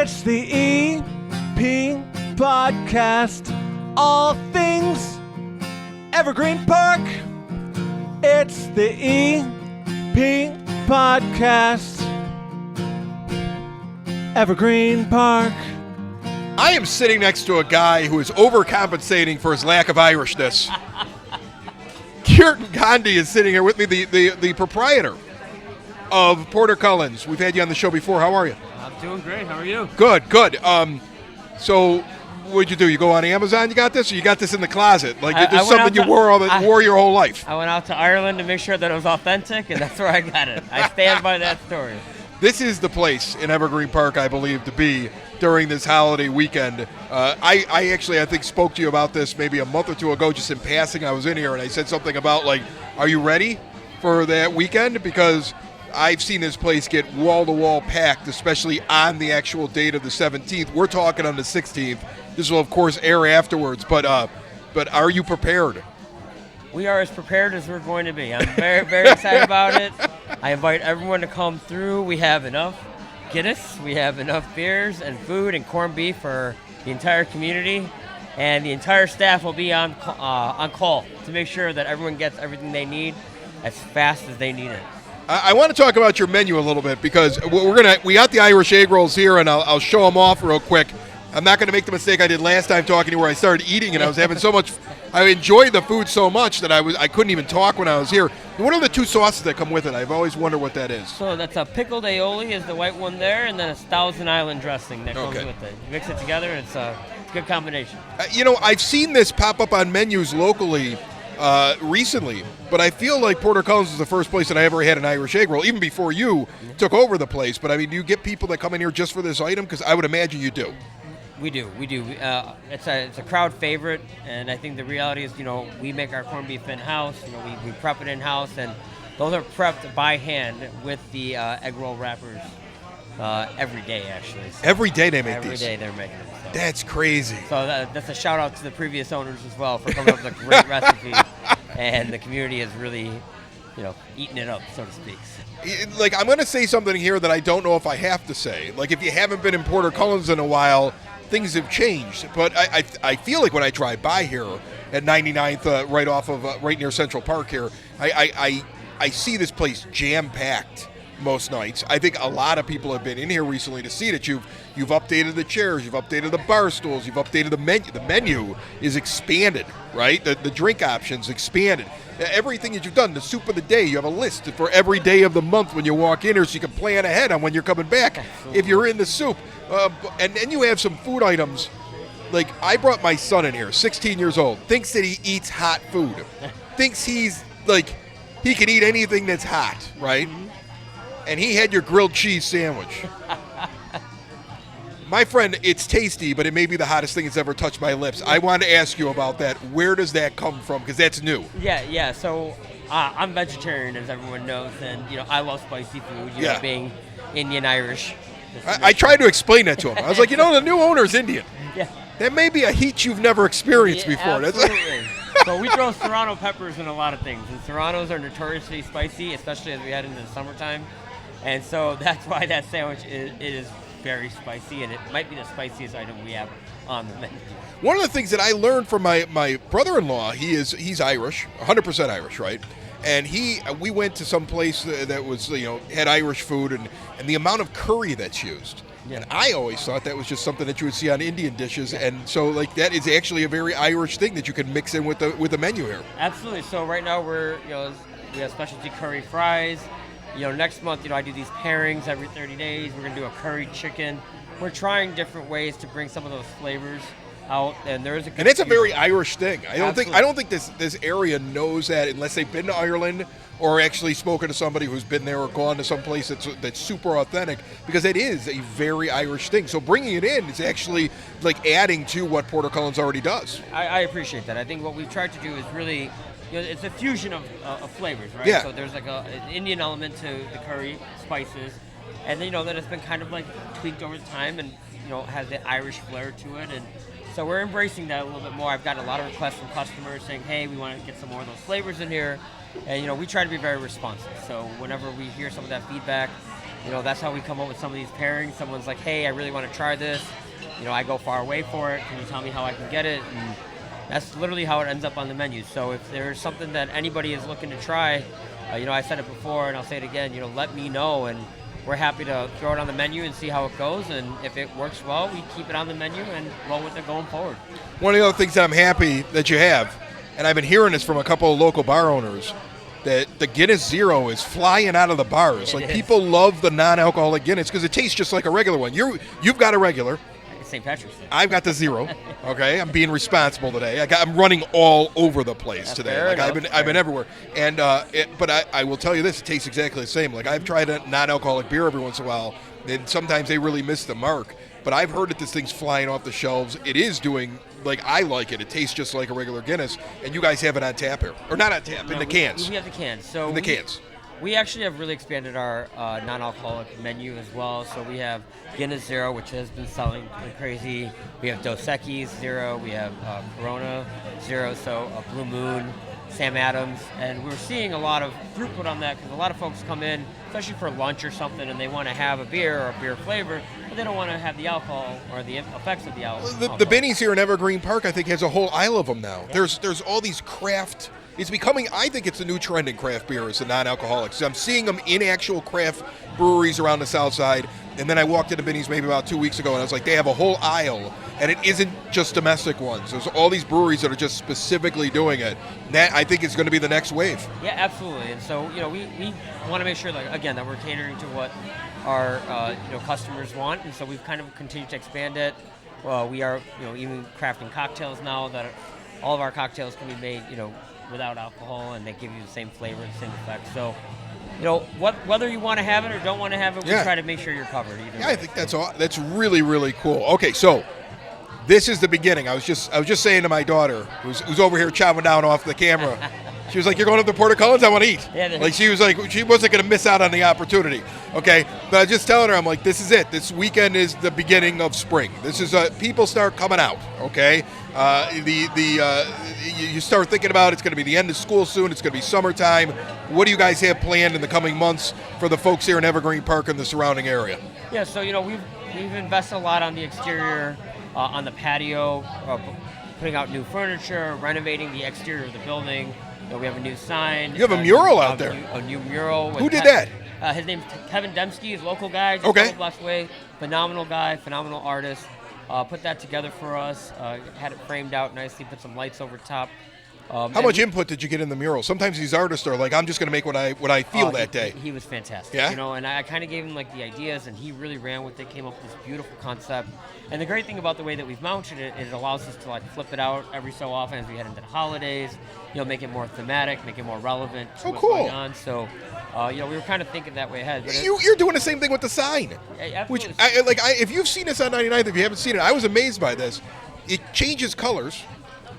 It's the EP Podcast. All things Evergreen Park. It's the EP Podcast. Evergreen Park. I am sitting next to a guy who is overcompensating for his lack of Irishness. Kirtan Gandhi is sitting here with me, the proprietor of Porter Cullens. We've had you on the show before. How are you? I'm doing great. How are you? Good. So what'd you do? You go on Amazon, you got this, or you got this in the closet? Like, there's something you wore your whole life. I went out to Ireland to make sure that it was authentic, and that's where I got it. I stand by that story. This is the place in Evergreen Park, I believe, to be during this holiday weekend. I think spoke to you about this maybe a month or two ago, just in passing. I was in here and I said something about, like, are you ready for that weekend? Because I've seen this place get wall-to-wall packed, especially on the actual date of the 17th. We're talking on the 16th. This will, of course, air afterwards. But are you prepared? We are as prepared as we're going to be. I'm very, very excited about it. I invite everyone to come through. We have enough Guinness. We have enough beers and food and corned beef for the entire community. And the entire staff will be on call to make sure that everyone gets everything they need as fast as they need it. I want to talk about your menu a little bit because we got the Irish egg rolls here, and I'll show them off real quick. I'm not going to make the mistake I did last time talking to you, where I started eating and I was having so much. I enjoyed the food so much that I couldn't even talk when I was here. What are the two sauces that come with it? I've always wondered what that is. So that's a pickled aioli is the white one there, and then a Thousand Island dressing that comes with it. You mix it together, and it's a good combination. I've seen this pop up on menus locally recently, but I feel like Porter Cullens is the first place that I ever had an Irish egg roll, even before you took over the place. But I mean, do you get people that come in here just for this item? Because I would imagine you do. We do. It's a crowd favorite, and I think the reality is, we make our corned beef in-house. We prep it in-house, and those are prepped by hand with the egg roll wrappers every day, actually. So every day they make these? Every day they're making them. So. That's crazy. So that's a shout-out to the previous owners as well for coming up with a great recipe, and the community is really, eating it up, so to speak. Like, I'm going to say something here that I don't know if I have to say. Like, if you haven't been in Porter Cullens in a while, things have changed, but I feel like when I drive by here at 99th, right near Central Park here, I see this place jam-packed most nights. I think a lot of people have been in here recently to see that you've updated the chairs, you've updated the bar stools, you've updated the menu. The menu is expanded, right? The drink options expanded. Everything that you've done, the soup of the day, you have a list for every day of the month when you walk in here, so you can plan ahead on when you're coming back. Absolutely. If you're in the soup. And then you have some food items. Like, I brought my son in here, 16 years old, thinks that he eats hot food. Thinks he's, like, he can eat anything that's hot, right? Mm-hmm. And he had your grilled cheese sandwich. My friend, it's tasty, but it may be the hottest thing that's ever touched my lips. I wanted to ask you about that. Where does that come from? Because that's new. Yeah. So I'm vegetarian, as everyone knows, and I love spicy food. Being Indian Irish. I tried to explain that to him. I was like, the new owner's Indian. Yeah. That may be a heat you've never experienced before. Absolutely. So we throw serrano peppers in a lot of things, and serranos are notoriously spicy, especially as we head into the summertime. And so that's why that sandwich is very spicy, and it might be the spiciest item we have on the menu. One of the things that I learned from my brother-in-law, he's Irish, 100% Irish, right? And we went to some place that was, had Irish food, and the amount of curry that's used. Yeah. And I always thought that was just something that you would see on Indian dishes, and so that is actually a very Irish thing that you can mix in with the menu here. Absolutely. So right now we have specialty curry fries. Next month, I do these pairings every 30 days. We're going to do a curried chicken. We're trying different ways to bring some of those flavors out, and it's a very Irish thing. I don't think this area knows that unless they've been to Ireland or actually spoken to somebody who's been there or gone to some place that's super authentic, because it is a very Irish thing. So bringing it in is actually like adding to what Porter Cullens already does. I appreciate that. I think what we've tried to do is really, it's a fusion of flavors, right? Yeah. So there's like an Indian element to the curry, spices, and then that it's been kind of like tweaked over time and has the Irish flair to it, and so we're embracing that a little bit more. I've got a lot of requests from customers saying, hey, we want to get some more of those flavors in here. And, we try to be very responsive. So whenever we hear some of that feedback, that's how we come up with some of these pairings. Someone's like, hey, I really want to try this. I go far away for it. Can you tell me how I can get it? And that's literally how it ends up on the menu. So if there's something that anybody is looking to try, I said it before and I'll say it again, let me know, and we're happy to throw it on the menu and see how it goes. And if it works well, we keep it on the menu and roll with it going forward. One of the other things that I'm happy that you have, and I've been hearing this from a couple of local bar owners, that the Guinness Zero is flying out of the bars. Like, people love the non-alcoholic Guinness because it tastes just like a regular one. You've got a regular. St. Patrick's Day. I've got the Zero. Okay, I'm being responsible today. I'm running all over the place That's today. fair Like enough. I've been everywhere. And but I will tell you this: it tastes exactly the same. Like, I've tried a non-alcoholic beer every once in a while, and sometimes they really miss the mark. But I've heard that this thing's flying off the shelves. It is doing, like, I like it. It tastes just like a regular Guinness, and you guys have it on tap here, or not on tap, in the cans. We have the cans. So in the cans. We actually have really expanded our non-alcoholic menu as well. So we have Guinness Zero, which has been selling like crazy. We have Dos Equis Zero. We have Corona Zero. So Blue Moon, Sam Adams. And we're seeing a lot of throughput on that because a lot of folks come in, especially for lunch or something, and they want to have a beer or a beer flavor, but they don't want to have the alcohol or the effects of the alcohol. The Benny's here in Evergreen Park, I think, has a whole aisle of them now. Yeah. There's all these craft. It's becoming, I think it's a new trend in craft beer is the non-alcoholics. I'm seeing them in actual craft breweries around the South Side. And then I walked into Benny's maybe about 2 weeks ago, and I was like, they have a whole aisle, and it isn't just domestic ones. There's all these breweries that are just specifically doing it. And that, I think, is going to be the next wave. Yeah, absolutely. And so, we want to make sure, again, that we're catering to what our customers want. And so we've kind of continued to expand it. We are, even crafting cocktails now that all of our cocktails can be made, without alcohol, and they give you the same flavor, the same effect. So, whether you want to have it or don't want to have it, we try to make sure you're covered. Either way. I think that's really, really cool. Okay, so this is the beginning. I was just saying to my daughter, who's over here chopping down off the camera. She was like, "You're going up to Port of Cullens? I want to eat." Yeah, like she was like, she wasn't going to miss out on the opportunity. Okay, but I was just telling her, I'm like, this is it. This weekend is the beginning of spring. This is people start coming out. Okay, you start thinking about it's going to be the end of school soon. It's going to be summertime. What do you guys have planned in the coming months for the folks here in Evergreen Park and the surrounding area? Yeah, so we've invested a lot on the exterior, on the patio, putting out new furniture, renovating the exterior of the building. We have a new sign. You have a mural out there. A new mural. Who did that? His name's Kevin Dembski. He's a local guy. Just Okay. a couple blocks away. Phenomenal guy. Phenomenal artist. Put that together for us. Had it framed out nicely. Put some lights over top. How much input did you get in the mural? Sometimes these artists are like, I'm just going to make what I feel that day. He was fantastic. Yeah? And I kind of gave him like the ideas, and he really ran with it, came up with this beautiful concept. And the great thing about the way that we've mounted it, it allows us to like flip it out every so often as we head into the holidays, make it more thematic, make it more relevant to what's cool. going on. So, we were kind of thinking that way ahead. But You're doing the same thing with the sign. Yeah, Which, absolutely. if you've seen this on 99th, if you haven't seen it, I was amazed by this. It changes colors.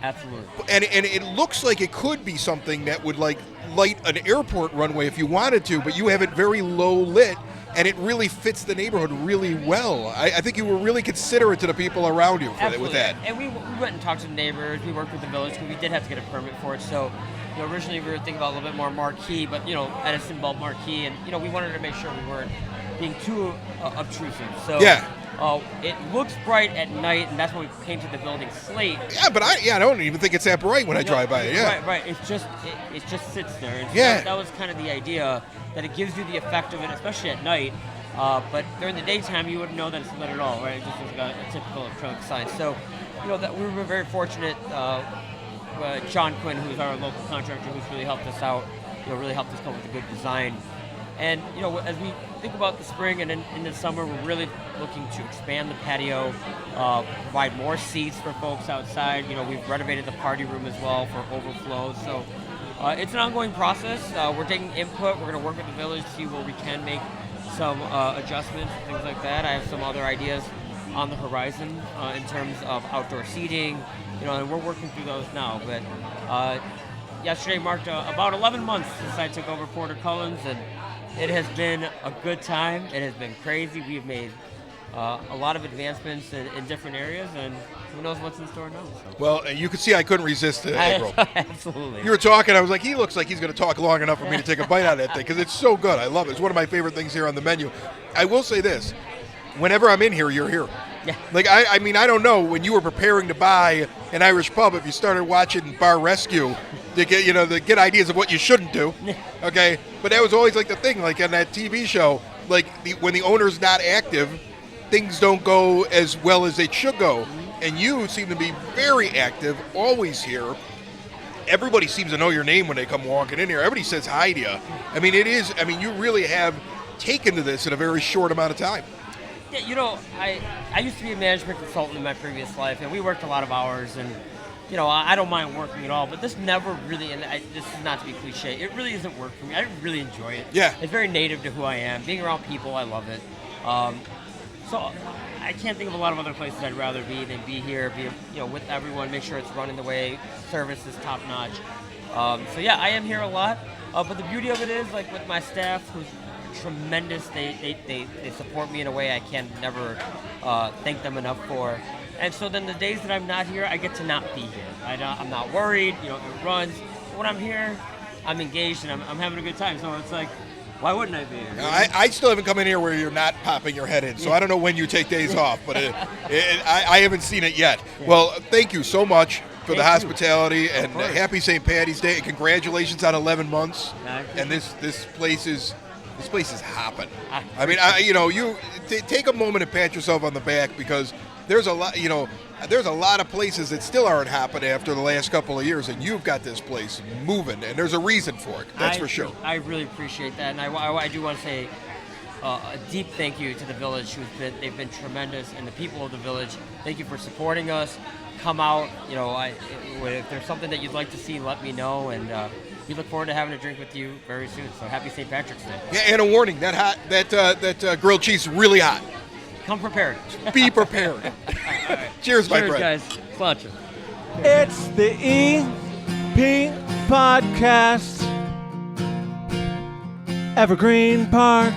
Absolutely. And it looks like it could be something that would like light an airport runway if you wanted to, but you have it very low lit, and it really fits the neighborhood really well. I think you were really considerate to the people around you with that. And we went and talked to the neighbors. We worked with the village because we did have to get a permit for it. So, originally we were thinking about a little bit more marquee, but Edison bulb marquee, and we wanted to make sure we weren't being too obtrusive. So yeah. It looks bright at night, and that's why we painted the building slate. Yeah, but I don't even think it's that bright when I drive by it. Yeah, right. It just sits there. And so yeah, that was kind of the idea, that it gives you the effect of it, especially at night. But during the daytime, you wouldn't know that it's lit at all, right? It just was like a typical electronic sign. So, that we were very fortunate. John Quinn, who's our local contractor, who's really helped us out. Really helped us come up with a good design. And, as we think about the spring and in the summer, we're really looking to expand the patio, provide more seats for folks outside. We've renovated the party room as well for overflow. So it's an ongoing process. We're taking input. We're going to work with the village to see where we can make some adjustments and things like that. I have some other ideas on the horizon in terms of outdoor seating, and we're working through those now. But yesterday marked about 11 months since I took over Port of Cullens, and it has been a good time. It has been crazy. We've made a lot of advancements in different areas, and who knows what's in store now. So. Well, you could see I couldn't resist it, April. Absolutely. You were talking, I was like, he looks like he's going to talk long enough for me to take a bite out of that thing because it's so good. I love it. It's one of my favorite things here on the menu. I will say this. Whenever I'm in here, you're here. Yeah. Like, I mean, I don't know, when you were preparing to buy an Irish pub, if you started watching Bar Rescue to get ideas of what you shouldn't do, okay? But that was always like the thing, like on that TV show, like when the owner's not active, things don't go as well as they should go. And you seem to be very active, always here. Everybody seems to know your name when they come walking in here. Everybody says hi to you. I mean, you really have taken to this in a very short amount of time. Yeah, I used to be a management consultant in my previous life, and we worked a lot of hours, and, I don't mind working at all, but this never really, this is not to be cliche, it really isn't work for me. I really enjoy it. Yeah. It's very native to who I am. Being around people, I love it. So I can't think of a lot of other places I'd rather be than be here, be with everyone, make sure it's running the way, service is top notch. So yeah, I am here a lot, but the beauty of it is, like with my staff, who's tremendous, they support me in a way I can never thank them enough for. And so then the days that I'm not here, I get to not be here. I'm not worried, it runs. When I'm here, I'm engaged and I'm having a good time. So it's like, why wouldn't I be here? I still haven't come in here where you're not popping your head in, so I don't know when you take days off, but I haven't seen it yet. Yeah. Well, thank you so much for the Thank you. hospitality, and course. happy St. Patty's Day, and congratulations on 11 months. Thank you. And this place is hopping. Ah. I mean, you take a moment and pat yourself on the back, because there's a lot of places that still aren't hopping after the last couple of years, and you've got this place moving, and there's a reason for it. That's for sure. I really appreciate that, and I do want to say a deep thank you to the village. They've been tremendous, and the people of the village. Thank you for supporting us. Come out. If there's something that you'd like to see, let me know, and we look forward to having a drink with you very soon. So happy St. Patrick's Day. Yeah, and a warning: that grilled cheese is really hot. Come prepared. Be prepared. Cheers, my Cheers, friend. guys. Sláinte. It's the EP Podcast. Evergreen Park.